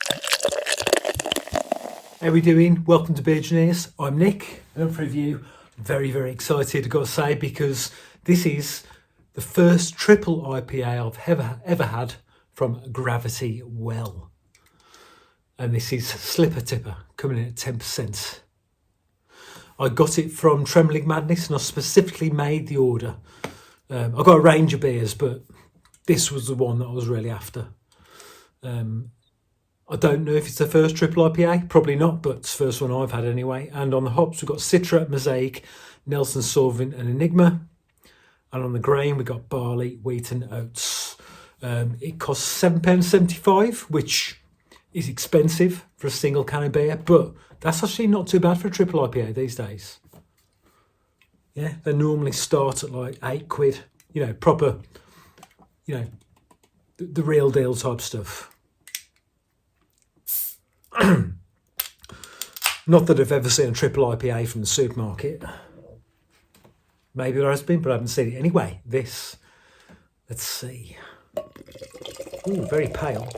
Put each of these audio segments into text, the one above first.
How are we doing? Welcome to Beer-Gineers. I'm Nick, and up for review. I'm very excited, I've got to say, because this is the first triple IPA I've ever had from Gravity Well. And this is Slipper Tipper, coming in at 10%. I got it from Trembling Madness, and I specifically made the order. I got a range of beers, but this was the one that I was really after. I don't know if it's the first triple IPA, probably not, but it's the first one I've had anyway. And on the hops, we've got Citra, Mosaic, Nelson Sauvin and Enigma. And on the grain, we've got barley, wheat and oats. It costs £7.75, which is expensive for a single can of beer, but that's actually not too bad for a triple IPA these days. Yeah, they normally start at like £8, you know, proper, you know, the real deal type stuff. Not that I've ever seen a triple IPA from the supermarket. Maybe there has been, but I haven't seen it. Anyway, this, let's see. Ooh, very pale.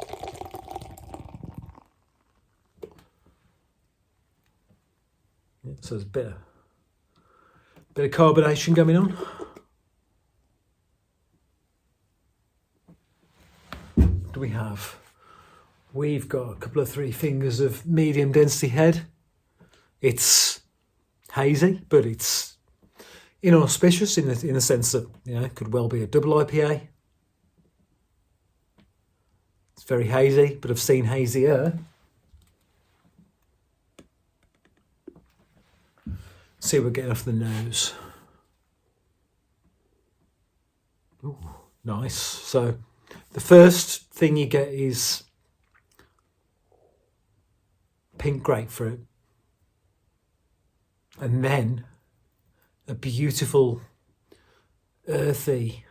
Yeah, so there's a bit of carbonation going on. What do we have? We've got a couple of 3 fingers of medium density head. It's hazy, but it's inauspicious in the sense that, you know, it could well be a double IPA. It's very hazy, but I've seen hazier. See what we're getting off the nose. Ooh, nice. So the first thing you get is pink grapefruit, and then a beautiful earthy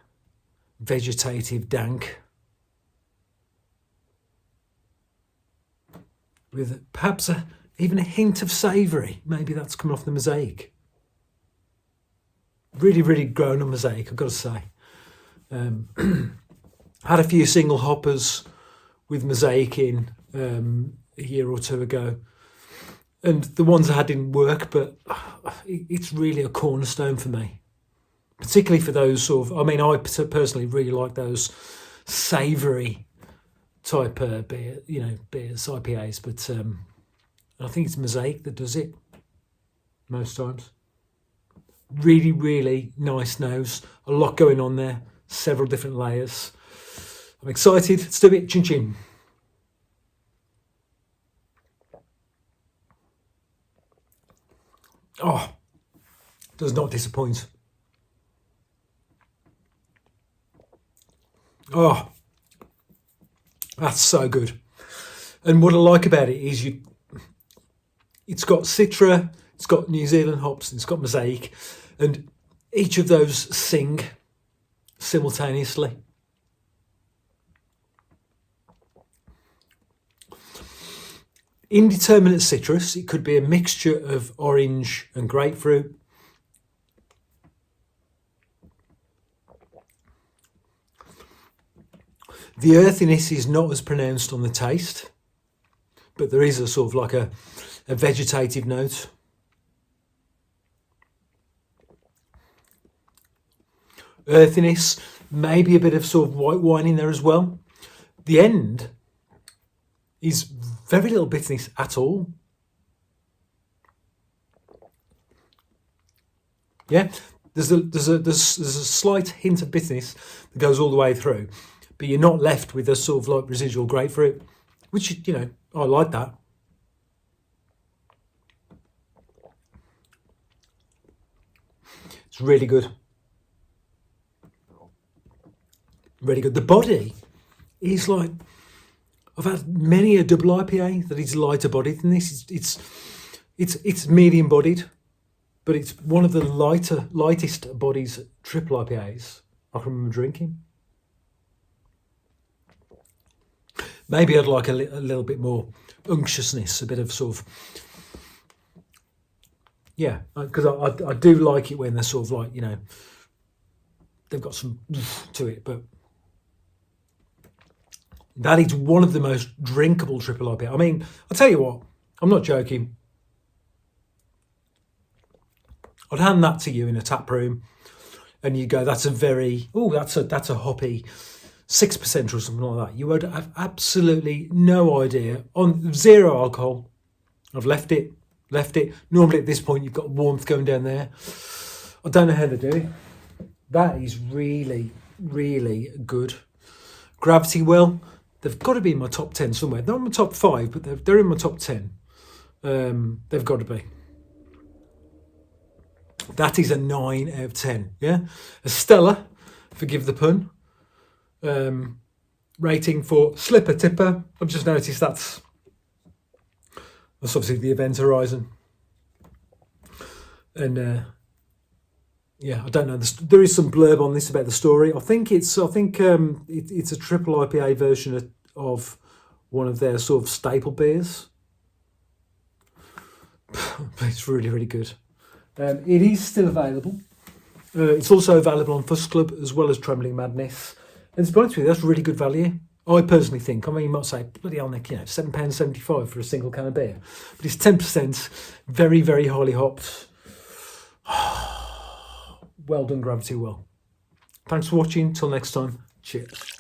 vegetative dank with perhaps even a hint of savoury. Maybe that's coming off the Mosaic. Really grown on Mosaic, I've got to say. Had a few single hoppers with Mosaic in a year or two ago, and the ones I had didn't work, but it's really a cornerstone for me, particularly for those sort of, I mean, I personally really like those savoury type beer, you know, beers, IPAs, but I think it's Mosaic that does it most times. Really nice nose, a lot going on there, several different layers. I'm excited. Let's do it. Chin chin. Oh, does not disappoint. Oh, that's so good. And what I like about it is it's got Citra, it's got New Zealand hops, and it's got Mosaic, and each of those sing simultaneously. Indeterminate citrus, it could be a mixture of orange and grapefruit. The earthiness is not as pronounced on the taste, but there is a sort of like a vegetative note. Earthiness, maybe a bit of sort of white wine in there as well. The end is very little bitterness at all. Yeah, there's a slight hint of bitterness that goes all the way through, but you're not left with a sort of like residual grapefruit, which, you know, I like that. It's really good. Really good. The body is like, I've had many a double IPA that is lighter bodied than this. It's medium bodied, but it's one of the lightest bodies triple IPAs I can remember drinking. Maybe I'd like a little bit more unctuousness, a bit of sort of, yeah, because I do like it when they're sort of like, you know, they've got some to it, but That is one of the most drinkable triple IPA. I mean, I'll tell you what, I'm not joking. I'd hand that to you in a tap room and you go, that's a hoppy 6% or something like that. You would have absolutely no idea. On zero alcohol, I've left it. Normally at this point, you've got warmth going down there. I don't know how to do it. That is really, really good. Gravity Well, they've got to be in my top 10 somewhere. They're in my top 5, but they're in my top 10. They've got to be. That is a 9 out of 10. Yeah, a stellar, forgive the pun. Rating for Slipper Tipper. I've just noticed that's obviously the Event Horizon. And yeah, I don't know. There is some blurb on this about the story. I think it's a triple IPA version of one of their sort of staple beers. But it's really, really good. It is still available. It's also available on Fuss Club as well as Trembling Madness. And to be honest with you, that's really good value. I personally think. I mean, you might say, bloody hell, Nick, £7.75 for a single can of beer. But it's 10%, very, very highly hopped. Well done, Gravity Well. Thanks for watching. Till next time. Cheers.